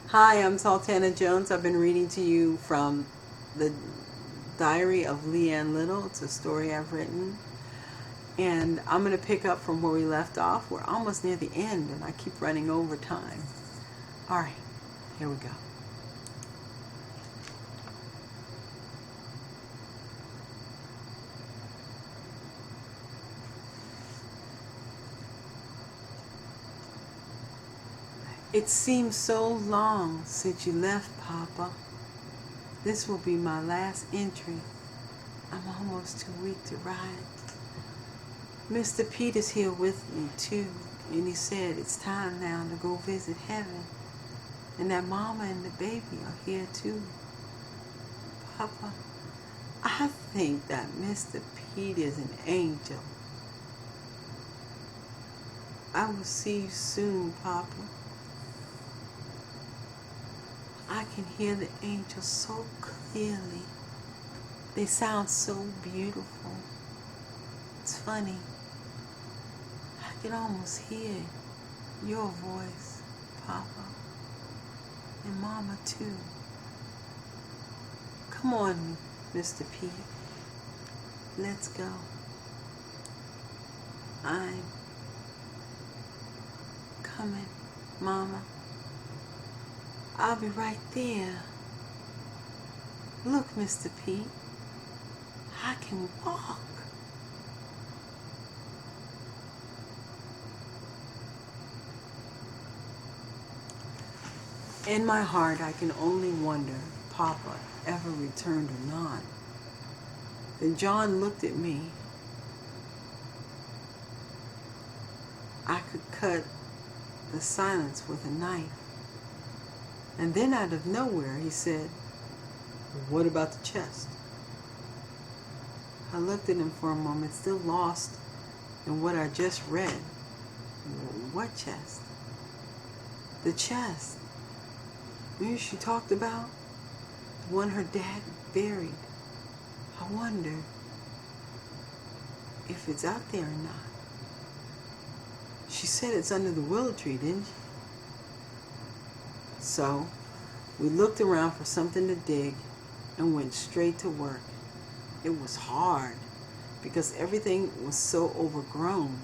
Hi, I'm Sultana Jones. I've been reading to you from the Diary of Leeann Little. It's a story I've written. And I'm going to pick up from where we left off. We're almost near the end, and I keep running over time. All right, here we go. It seems so long since you left, Papa. This will be my last entry. I'm almost too weak to ride. Mr. Pete is here with me, too, and he said it's time now to go visit heaven, and that Mama and the baby are here, too. Papa, I think that Mr. Pete is an angel. I will see you soon, Papa. I can hear the angels so clearly. They sound so beautiful. It's funny. I can almost hear your voice, Papa. And Mama, too. Come on, Mr. Pete. Let's go. I'm coming, Mama. I'll be right there. Look, Mr. Pete, I can walk. In my heart, I can only wonder if Papa ever returned or not. Then John looked at me. I could cut the silence with a knife. And then out of nowhere, he said, "What about the chest?" I looked at him for a moment, still lost in what I just read. What chest? The chest. Maybe she talked about the one her dad buried. I wonder if it's out there or not. She said it's under the willow tree, didn't she? So we looked around for something to dig and went straight to work. It was hard because everything was so overgrown.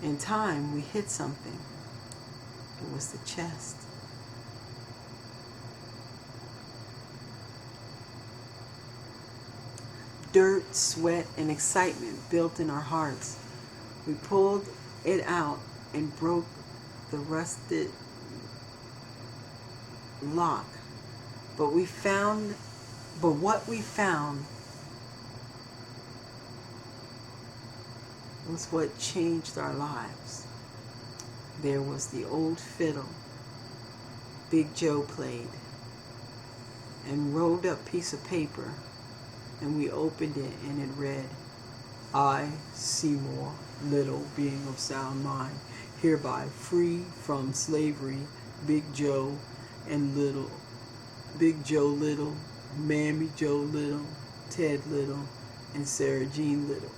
In time, we hit something. It was the chest. Dirt, sweat, and excitement built in our hearts. We pulled it out and broke the rusted lock. But what we found was what changed our lives. There was the old fiddle Big Joe played, and rolled up piece of paper, and we opened it and it read, "I, Seymour Little, being of sound mind, hereby free from slavery, Big Joe and Little, Big Joe Little, Mammy Joe Little, Ted Little, and Sarah Jean Little,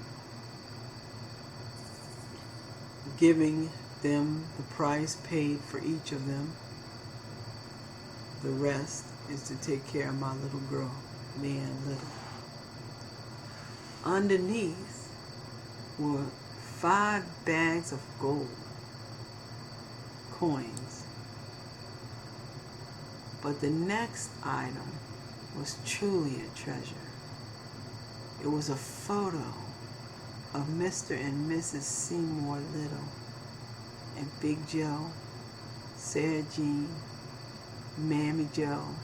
giving them the price paid for each of them. The rest is to take care of my little girl, Leeann Little." Underneath were 5 bags of gold coins. But the next item was truly a treasure. It was a photo of Mr. and Mrs. Seymour Little and Big Joe, Sarah Jean, Mammy Joe,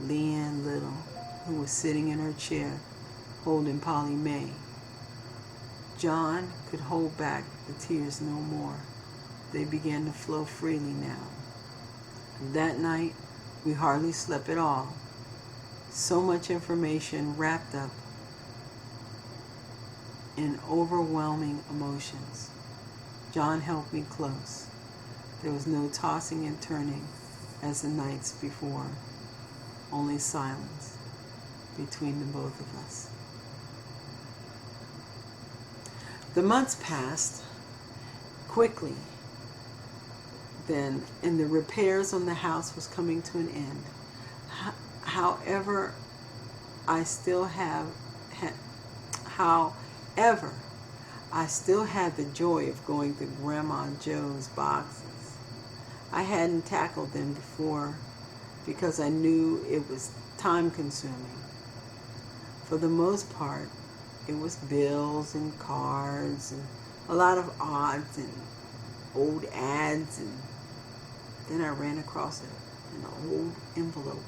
Leeann Little, who was sitting in her chair holding Polly Mae. John could hold back the tears no more. They began to flow freely now. That night, we hardly slept at all. So much information wrapped up in overwhelming emotions. John held me close. There was no tossing and turning as the nights before, only silence between the both of us. The months passed quickly. then, and the repairs on the house was coming to an end. However, I still had the joy of going through Grandma Joe's boxes. I hadn't tackled them before because I knew it was time consuming. For the most part, it was bills and cards and a lot of odds and old ads, and then I ran across an old envelope.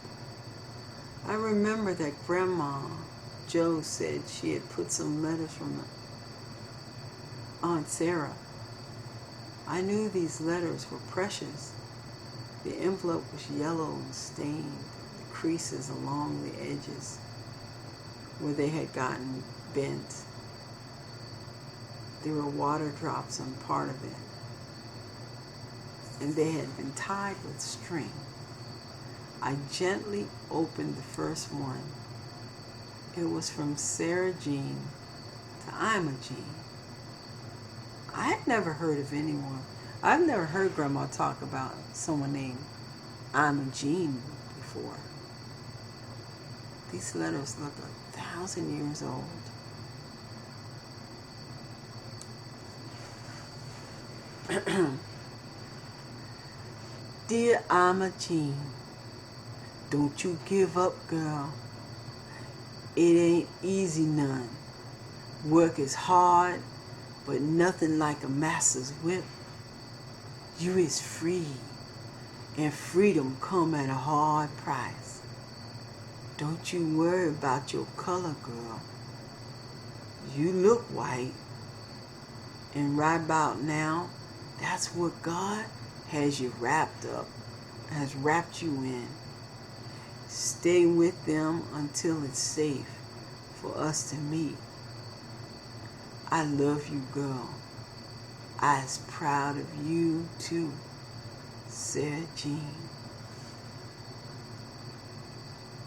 I remember that Grandma Joe said she had put some letters from Aunt Sarah. I knew these letters were precious. The envelope was yellow and stained, the creases along the edges where they had gotten bent. There were water drops on part of it, and they had been tied with string. I gently opened the first one. It was from Sarah Jean to Ima Jean. I had never heard of anyone. I've never heard Grandma talk about someone named Ima Jean before. These letters look 1,000 years old. Dear Ima Jean, don't you give up, girl. It ain't easy none. Work is hard, but nothing like a master's whip. You is free, and freedom come at a hard price. Don't you worry about your color, girl. You look white, and right about now, that's what God has wrapped you in. Stay with them until it's safe for us to meet. I love you, girl. I's proud of you, too, Sarah Jean.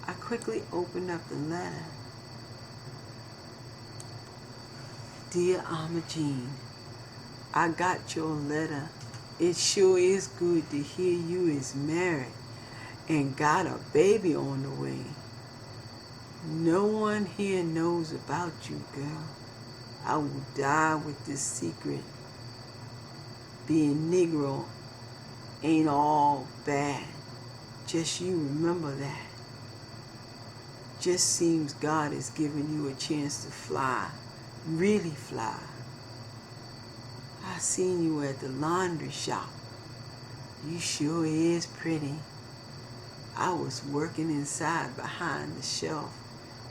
I quickly opened up the letter. Dear Ima Jean, I got your letter. It sure is good to hear you is married and got a baby on the way. No one here knows about you, girl. I will die with this secret. Being Negro ain't all bad. Just you remember that. Just seems God is giving you a chance to fly, really fly. I seen you at the laundry shop. You sure is pretty. I was working inside behind the shelf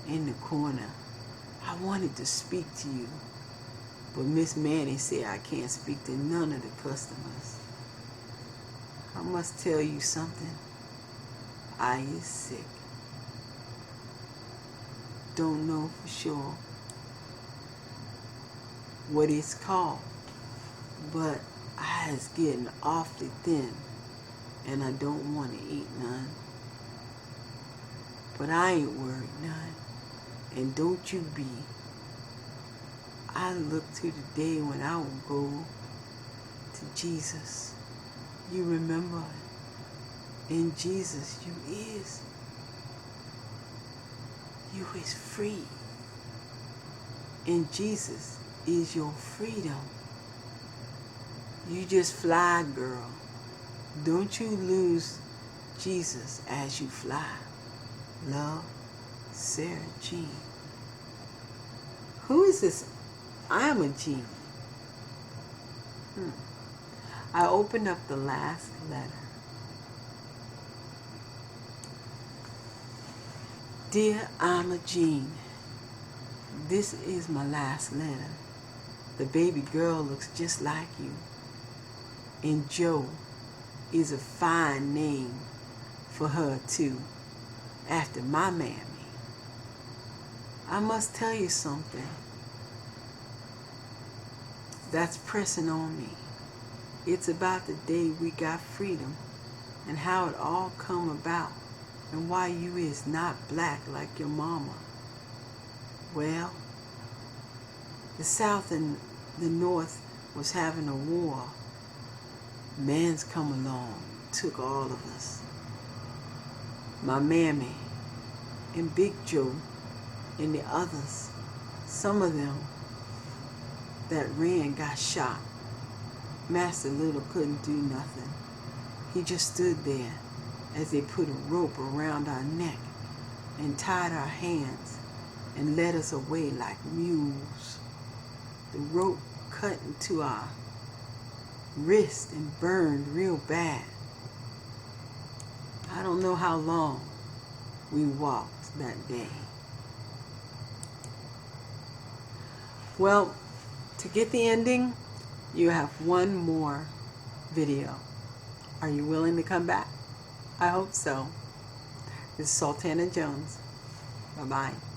in the corner. I wanted to speak to you, but Miss Manny said I can't speak to none of the customers. I must tell you something. I is sick. Don't know for sure what it's called, but I is getting awfully thin, and I don't want to eat none. But I ain't worried none, and don't you be. I look to the day when I will go to Jesus. You remember, in Jesus you is free. In Jesus is your freedom. You just fly, girl. Don't you lose Jesus as you fly. Love, Sarah Jean. Who is this Ima Jean? I opened up the last letter. Dear Ima Jean, this is my last letter. The baby girl looks just like you. And Joe is a fine name for her too, after my mammy. I must tell you something that's pressing on me. It's about the day we got freedom and how it all come about and why you is not black like your mama. Well, the South and the North was having a war, Man's come along, took all of us. My mammy and Big Joe and the others, some of them that ran got shot. Master Little couldn't do nothing. He just stood there as they put a rope around our neck and tied our hands and led us away like mules. The rope cut into our wrist and burned real bad. I don't know how long we walked that day. Well, to get the ending, you have one more video. Are you willing to come back? I hope so. This is Sultana Jones. Bye-bye.